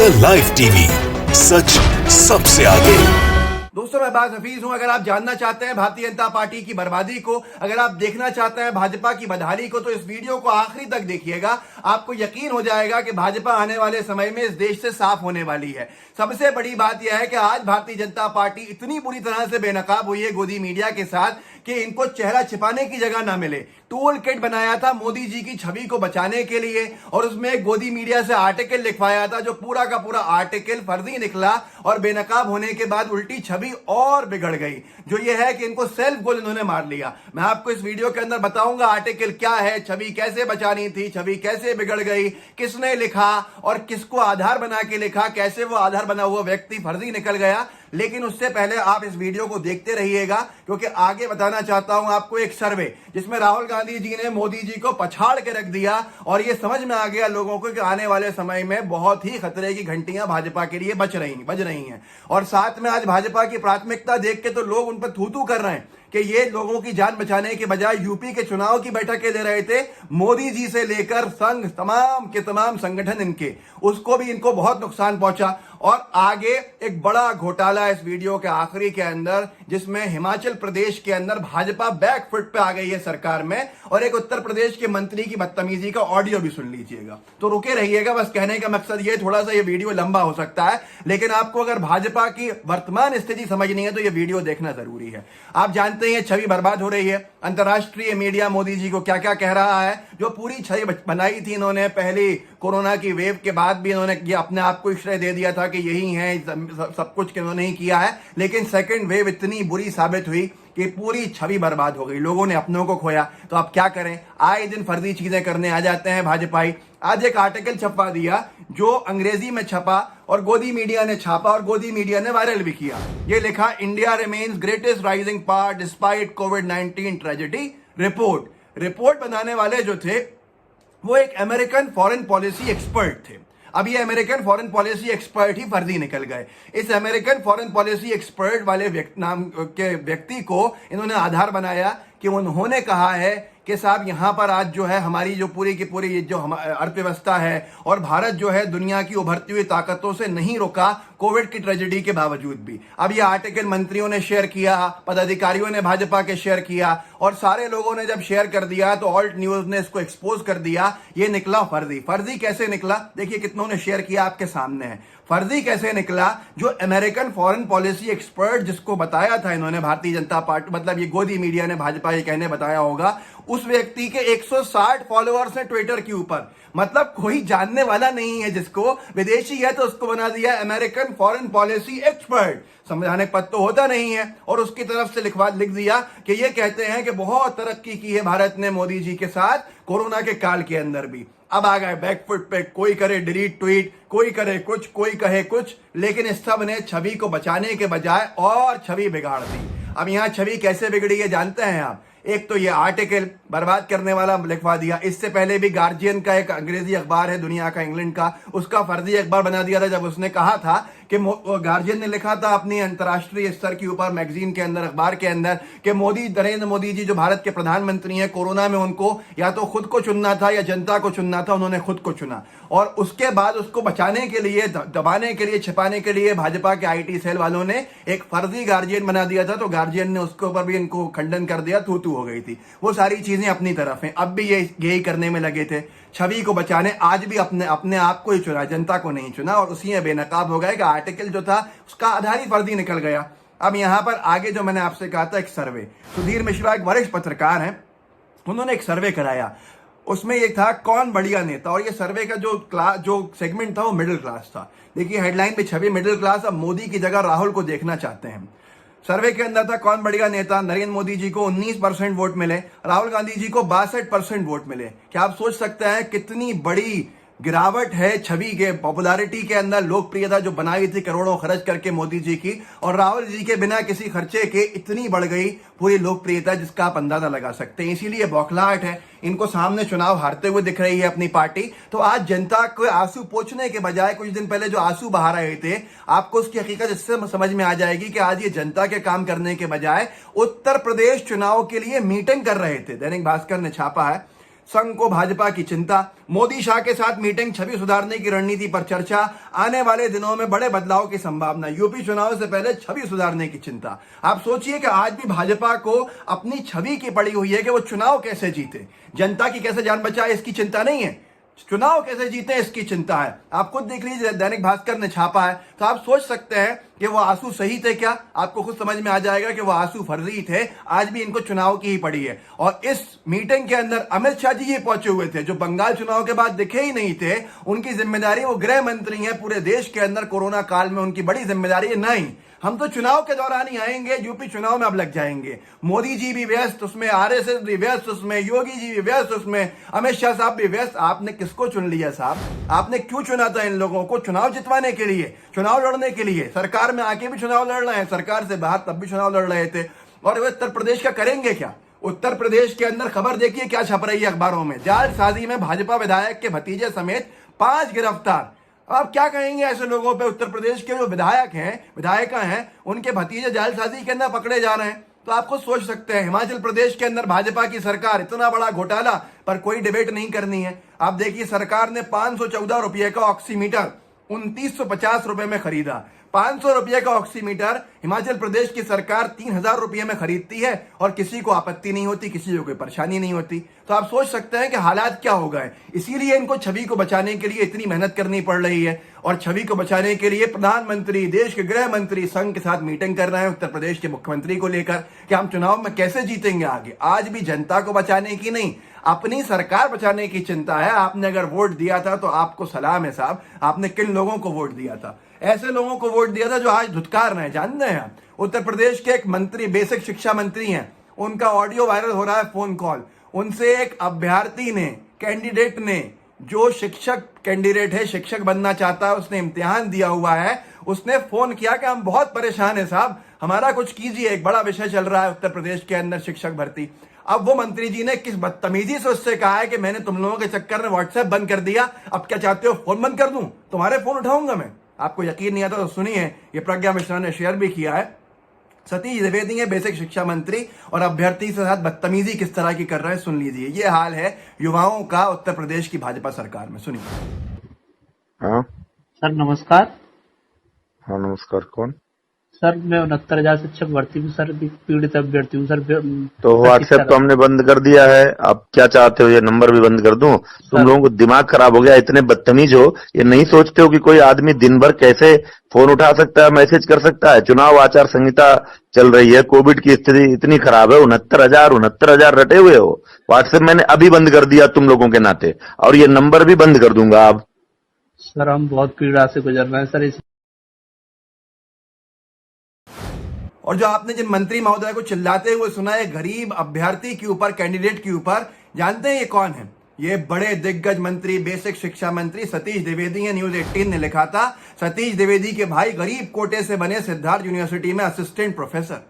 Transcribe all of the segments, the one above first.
The live TV, सच सबसे आगे। दोस्तों, मैं बात हफीज हूं। अगर आप जानना चाहते हैं भारतीय जनता पार्टी की बर्बादी को, अगर आप देखना चाहते हैं भाजपा की बदहाली को, तो इस वीडियो को आखिरी तक देखिएगा। आपको यकीन हो जाएगा कि भाजपा आने वाले समय में इस देश से साफ होने वाली है। सबसे बड़ी बात यह है कि आज भारतीय जनता पार्टी इतनी बुरी तरह से बेनकाब हुई है गोदी मीडिया के साथ कि इनको चेहरा छिपाने की जगह ना मिले। टूल किट बनाया था मोदी जी की छवि को बचाने के लिए और उसमें गोदी मीडिया से आर्टिकल लिखवाया था, जो पूरा का पूरा आर्टिकल फर्जी निकला और बेनकाब होने के बाद उल्टी छवि और बिगड़ गई। जो ये है कि इनको सेल्फ गोल इन्होंने मार लिया। मैं आपको इस वीडियो के अंदर बताऊंगा आर्टिकल क्या है, छवि कैसे बचानी थी, छवि कैसे बिगड़ गई, किसने लिखा और किसको आधार बना के लिखा, कैसे वो आधार बना हुआ व्यक्ति फर्जी निकल गया। लेकिन उससे पहले आप इस वीडियो को देखते रहिएगा, क्योंकि आगे बताना चाहता हूं आपको एक सर्वे जिसमें राहुल गांधी जी ने मोदी जी को पछाड़ के रख दिया और ये समझ में आ गया लोगों को कि आने वाले समय में बहुत ही खतरे की घंटियां भाजपा के लिए बज रही हैं। और साथ में आज भाजपा की प्राथमिकता देख के तो लोग उन पर थू-थू कर रहे हैं कि ये लोगों की जान बचाने के बजाय यूपी के चुनाव की बैठकें दे रहे थे। मोदी जी से लेकर संघ तमाम के तमाम संगठन इनके, उसको भी इनको बहुत नुकसान पहुंचा। और आगे एक बड़ा घोटाला इस वीडियो के आखिरी के अंदर, जिसमें हिमाचल प्रदेश के अंदर भाजपा बैक फुट पे आ गई है सरकार में, और एक उत्तर प्रदेश के मंत्री की बदतमीजी का ऑडियो भी सुन लीजिएगा। तो रुके रहिएगा। बस कहने का मकसद ये, थोड़ा सा ये वीडियो लंबा हो सकता है, लेकिन आपको अगर भाजपा की वर्तमान स्थिति समझनी है तो ये वीडियो देखना जरूरी है। आप जानते हैं छवि बर्बाद हो रही है। अंतर्राष्ट्रीय मीडिया मोदी जी को क्या क्या कह रहा है। जो पूरी छवि बनाई थी इन्होंने पहली कोरोना की वेव के बाद भी, इन्होंने ये अपने आप को श्रेय दे दिया था कि यही है, सब कुछ इन्होंने ही किया है। लेकिन सेकंड वेव इतनी बुरी साबित हुई कि पूरी छवि बर्बाद हो गई, लोगों ने अपनों को खोया। तो अब क्या करें, आए दिन फर्जी चीजें करने आ जाते हैं भाजपाई। आज एक आर्टिकल छपवा दिया जो अंग्रेजी में छपा और गोदी मीडिया ने छापा और गोदी मीडिया ने वायरल भी किया। ये लिखा, India remains greatest rising power despite कोविड-19 ट्रेजेडी। रिपोर्ट बनाने वाले जो थे वो एक अमेरिकन फॉरेन पॉलिसी एक्सपर्ट थे। अब ये अमेरिकन फॉरेन पॉलिसी एक्सपर्ट ही फर्जी निकल गए। इस अमेरिकन फॉरेन पॉलिसी एक्सपर्ट वाले नाम के व्यक्ति को इन्होंने आधार बनाया कि उन्होंने कहा है कि साहब यहां पर आज जो है हमारी जो पूरी की पूरी जो अर्थव्यवस्था है और भारत जो है दुनिया की उभरती हुई ताकतों से नहीं रुका कोविड की ट्रेजेडी के बावजूद भी। अब यह आर्टिकल मंत्रियों ने शेयर किया, पदाधिकारियों ने भाजपा के शेयर किया और सारे लोगों ने जब शेयर कर दिया तो ऑल्ट न्यूज ने इसको एक्सपोज कर दिया। ये निकला फर्जी। फर्जी कैसे निकला, देखिए कितनों ने शेयर किया, आपके सामने है। फर्जी कैसे निकला, जो अमेरिकन फॉरेन पॉलिसी एक्सपर्ट जिसको बताया था इन्होंने भारतीय जनता पार्टी, मतलब ये गोदी मीडिया ने भाजपा ये कहने बताया होगा, उस व्यक्ति के 160 फॉलोअर्स हैं ट्विटर के ऊपर। मतलब कोई जानने वाला नहीं है, जिसको विदेशी है तो उसको बना दिया अमेरिकन फॉरेन पॉलिसी एक्सपर्ट। समझाने पद तो होता नहीं है और उसकी तरफ से लिख दिया कि ये कहते हैं कि बहुत तरक्की की है भारत ने मोदी जी के साथ कोरोना के काल के अंदर भी। अब आ गए बैकफुट पे, कोई करे डिलीट ट्वीट, कोई करे कुछ, कोई कहे कुछ, लेकिन इस सब ने छवि को बचाने के बजाय और छवि बिगाड़ दी। अब यहां छवि कैसे बिगड़ी है जानते हैं आप। एक तो ये आर्टिकल बर्बाद करने वाला लिखवा दिया। इससे पहले भी गार्जियन का एक अंग्रेजी अखबार है दुनिया का, इंग्लैंड का, उसका फर्जी अखबार बना दिया था जब उसने कहा था कि गार्जियन ने लिखा था अपनी अंतर्राष्ट्रीय स्तर के ऊपर मैगजीन के अंदर, अखबार के अंदर, कि नरेंद्र मोदी जी जो भारत के प्रधानमंत्री हैं, कोरोना में उनको या तो खुद को चुनना था या जनता को चुनना था, उन्होंने खुद को चुना। और उसके बाद उसको बचाने के लिए, दबाने के लिए, छिपाने के लिए भाजपा के आईटी सेल वालों ने एक फर्जी गार्जियन बना दिया था। तो गार्जियन ने उसके ऊपर भी इनको खंडन कर दिया, थू हो गई थी। वो सारी चीजें अपनी तरफ हैं। अब भी ये यही करने में लगे थे, छवि को बचाने। आज भी अपने आप को ही चुना, जनता को नहीं चुना, और उसी में बेनकाब हो गए कि आर्टिकल जो था उसका आधार ही फर्जी निकल गया। अब यहां पर आगे जो मैंने आपसे कहा था, एक सर्वे, सुधीर मिश्रा एक वरिष्ठ पत्रकार हैं, उन्होंने एक सर्वे कराया। उसमें ये था कौन बढ़िया नेता, और ये सर्वे का जो सेगमेंट था वो मिडिल क्लास था। देखिए हेडलाइन पे छवि मिडिल क्लास, अब मोदी की जगह राहुल को देखना चाहते हैं। सर्वे के अंदर था कौन बढ़िया नेता। नरेंद्र मोदी जी को 19% वोट मिले, राहुल गांधी जी को 62% वोट मिले। क्या आप सोच सकते हैं कितनी बड़ी गिरावट है छवि के पॉपुलैरिटी के अंदर। लोकप्रियता जो बनाई थी करोड़ों खर्च करके मोदी जी की, और राहुल जी के बिना किसी खर्चे के इतनी बढ़ गई पूरी लोकप्रियता, जिसका आप अंदाजा लगा सकते हैं। इसीलिए बौखलाहट है, इनको सामने चुनाव हारते हुए दिख रही है अपनी पार्टी। तो आज जनता को आंसू पोंछने के बजाय, कुछ दिन पहले जो आंसू बहा रहे थे, आपको उसकी हकीकत इससे समझ में आ जाएगी कि आज ये जनता के काम करने के बजाय उत्तर प्रदेश चुनाव के लिए मीटिंग कर रहे थे। दैनिक भास्कर ने छापा है, संघ को भाजपा की चिंता, मोदी शाह के साथ मीटिंग, छवि सुधारने की रणनीति पर चर्चा, आने वाले दिनों में बड़े बदलाव की संभावना, यूपी चुनाव से पहले छवि सुधारने की चिंता। आप सोचिए कि आज भी भाजपा को अपनी छवि की पड़ी हुई है कि वो चुनाव कैसे जीते, जनता की कैसे जान बचाए, इसकी चिंता नहीं है, चुनाव कैसे जीते इसकी चिंता है। आप खुद देख लीजिए, दैनिक भास्कर ने छापा है, तो आप सोच सकते हैं कि वो आंसू सही थे क्या। आपको खुद समझ में आ जाएगा कि वो आंसू फर्जी थे। आज भी इनको चुनाव की ही पड़ी है। और इस मीटिंग के अंदर अमित शाह जी ये पहुंचे हुए थे, जो बंगाल चुनाव के बाद दिखे ही नहीं थे। उनकी जिम्मेदारी, वो गृह मंत्री हैं पूरे देश के अंदर, कोरोना काल में उनकी बड़ी जिम्मेदारी है। नहीं, हम तो चुनाव के दौरान ही आएंगे, यूपी चुनाव में अब लग जाएंगे। मोदी जी भी व्यस्त उसमें, आरएसएस भी व्यस्त उसमें, योगी जी भी व्यस्त उसमें, अमित शाह साहब भी व्यस्त। आपने किसको चुन लिया साहब? आपने क्यों चुना था इन लोगों को? चुनाव जितवाने के लिए, चुनाव लड़ने के लिए। सरकार में आके भी चुनाव लड़ रहे हैं, सरकार से बाहर तब भी चुनाव लड़ रहे थे। और वे उत्तर प्रदेश का करेंगे क्या? उत्तर प्रदेश के अंदर खबर देखिए क्या छप रही है अखबारों में, जालसाजी में भाजपा विधायक के भतीजे समेत 5 गिरफ्तार। आप क्या कहेंगे ऐसे लोगों पे? उत्तर प्रदेश के जो विधायक हैं, विधायिका हैं, उनके भतीजे जालसाजी के अंदर पकड़े जा रहे हैं। तो आप खुद सोच सकते हैं, हिमाचल प्रदेश के अंदर भाजपा की सरकार, इतना बड़ा घोटाला पर कोई डिबेट नहीं करनी है। आप देखिए, सरकार ने 514 रुपये का ऑक्सीमीटर 2950 रुपए में खरीदा। 500 रुपये का ऑक्सीमीटर हिमाचल प्रदेश की सरकार 3000 रुपये में खरीदती है और किसी को आपत्ति नहीं होती, किसी को कोई परेशानी नहीं होती। तो आप सोच सकते हैं कि हालात क्या हो गए। इसीलिए इनको छवि को बचाने के लिए इतनी मेहनत करनी पड़ रही है। और छवि को बचाने के लिए प्रधानमंत्री, देश के गृह मंत्री संघ के साथ मीटिंग कर रहे हैं उत्तर प्रदेश के मुख्यमंत्री को लेकर कि हम चुनाव में कैसे जीतेंगे आगे। आज भी जनता को बचाने की नहीं, अपनी सरकार बचाने की चिंता है। आपने अगर वोट दिया था तो आपको सलाम है साहब, आपने किन लोगों को वोट दिया था? ऐसे लोगों को वोट दिया था जो आज धुतकार रहे हैं। जानते हैं आप, उत्तर प्रदेश के एक मंत्री, बेसिक शिक्षा मंत्री हैं, उनका ऑडियो वायरल हो रहा है, फोन कॉल। उनसे एक अभ्यर्थी ने, कैंडिडेट ने, जो शिक्षक कैंडिडेट है, शिक्षक बनना चाहता है, उसने इम्तिहान दिया हुआ है, उसने फोन किया कि हम बहुत परेशान हैं साहब, हमारा कुछ कीजिए, एक बड़ा विषय चल रहा है उत्तर प्रदेश के अंदर, शिक्षक भर्ती। अब वो मंत्री जी ने किस बदतमीजी से उससे कहा है कि मैंने तुम लोगों के चक्कर में व्हाट्सएप बंद कर दिया, अब क्या चाहते हो फोन बंद कर दूं? तुम्हारे फोन उठाऊंगा मैं। आपको यकीन नहीं आता तो सुनिए, ये प्रज्ञा मिश्रा ने शेयर भी किया है। सतीश द्विवेदी है बेसिक शिक्षा मंत्री, और अभ्यर्थी के साथ बदतमीजी किस तरह की कर रहे हैं सुन लीजिए। ये हाल है युवाओं का उत्तर प्रदेश की भाजपा सरकार में, सुनिए। हाँ सर नमस्कार। हाँ नमस्कार। कौन? सर मैं 69,000 शिक्षक भर्ती हूँ सर, पीड़ित अभ्यर्थी हूँ सर। तो व्हाट्सएप तो हमने बंद कर दिया है, आप क्या चाहते हो? ये नंबर भी बंद कर दूं? तुम लोगों को दिमाग खराब हो गया, इतने बदतमीज हो। ये नहीं सोचते हो कि कोई आदमी दिन भर कैसे फोन उठा सकता है, मैसेज कर सकता है? चुनाव आचार संहिता चल रही है, कोविड की स्थिति इतनी खराब है, 69,000 रटे हुए हो। व्हाट्सएप मैंने अभी बंद कर दिया तुम लोगों के नाते, और ये नंबर भी बंद कर दूंगा अब। सर हम बहुत पीड़ा से गुजर रहे हैं सर। और जो आपने जिन मंत्री महोदय को चिल्लाते हुए सुना है गरीब अभ्यर्थी के ऊपर, कैंडिडेट के ऊपर, जानते हैं ये कौन है? ये बड़े दिग्गज मंत्री, बेसिक शिक्षा मंत्री सतीश द्विवेदी है। न्यूज 18 ने लिखा था, सतीश द्विवेदी के भाई गरीब कोटे से बने सिद्धार्थ यूनिवर्सिटी में असिस्टेंट प्रोफेसर।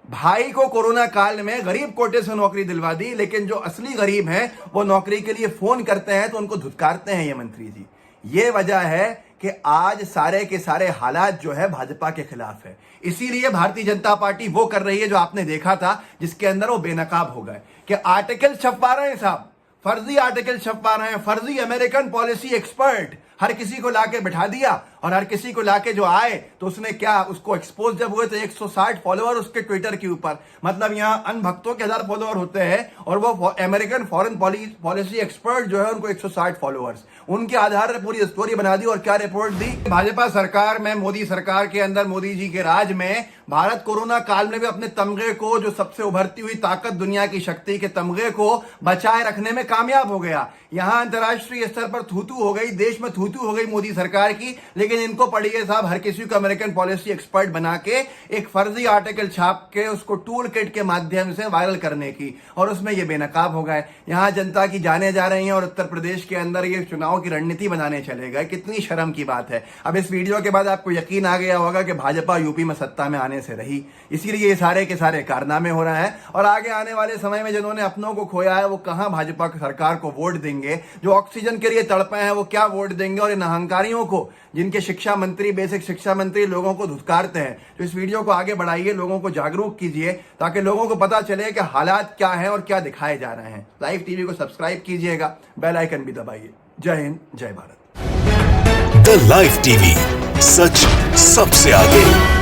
भाई को कोरोना काल में गरीब कोटे से नौकरी दिलवा दी, लेकिन जो असली गरीब हैं वो नौकरी के लिए फोन करते हैं तो उनको धुतकारते हैं ये मंत्री जी। ये वजह है कि आज सारे के सारे हालात जो है भाजपा के खिलाफ है। इसीलिए भारतीय जनता पार्टी वो कर रही है जो आपने देखा था, जिसके अंदर वो बेनकाब हो गए कि आर्टिकल छपवा रहे हैं साहब, फर्जी आर्टिकल छपवा रहे हैं, फर्जी अमेरिकन पॉलिसी एक्सपर्ट हर किसी को लाके बिठा दिया। और हर किसी को लाके जो आए तो उसने क्या, उसको एक्सपोज जब हुए तो 160 फॉलोअर उसके ट्विटर के ऊपर, मतलब यहाँ अनभक्तों के 1000 फॉलोअर होते हैं और वो अमेरिकन फॉरेन पॉलिसी एक्सपर्ट जो है उनको 160 फॉलोअर्स, उनके आधार पर पूरी स्टोरी बना दी। और क्या रिपोर्ट दी? भाजपा सरकार में, मोदी सरकार के अंदर, मोदी जी के राज में भारत कोरोना काल में भी अपने तमगे को, जो सबसे उभरती हुई ताकत, दुनिया की शक्ति के तमगे को बचाए रखने में कामयाब हो गया। यहां अंतर्राष्ट्रीय स्तर पर थूथू हो गई, देश में थूथू हो गई मोदी सरकार की, लेकिन इनको पड़ी है साहब हर किसी को अमेरिकन पॉलिसी एक्सपर्ट बना के एक फर्जी आर्टिकल छाप के उसको टूल किट के माध्यम से वायरल करने की, और उसमें ये बेनकाब हो गए। यहां जनता की जाने जा रही हैं और उत्तर प्रदेश के अंदर ये चुनाव की रणनीति बनाने चले गए। कितनी शर्म की बात है। अब इस वीडियो के बाद आपको यकीन आ गया होगा कि भाजपा यूपी में सत्ता में आने से रही, इसीलिए ये सारे के सारे कारनामे हो रहे हैं। और आगे आने वाले समय में जिन्होंने अपनों को खोया है वो कहां भाजपा सरकार को वोट देंगे? जो ऑक्सीजन के लिए तड़पे हैं वो क्या वोट देंगे? और इन अहंकारियों को, जिनके जिनके शिक्षा मंत्री, बेसिक शिक्षा मंत्री लोगों को धुतकारते हैं। तो इस वीडियो को आगे बढ़ाइए, लोगों को जागरूक कीजिए ताकि लोगों को पता चले कि हालात क्या हैं और क्या दिखाए जा रहे हैं। लाइव टीवी को सब्सक्राइब कीजिएगा, बेल आइकन भी दबाइए। जय हिंद, जय भारत। द लाइव टीवी, सच सबसे आगे।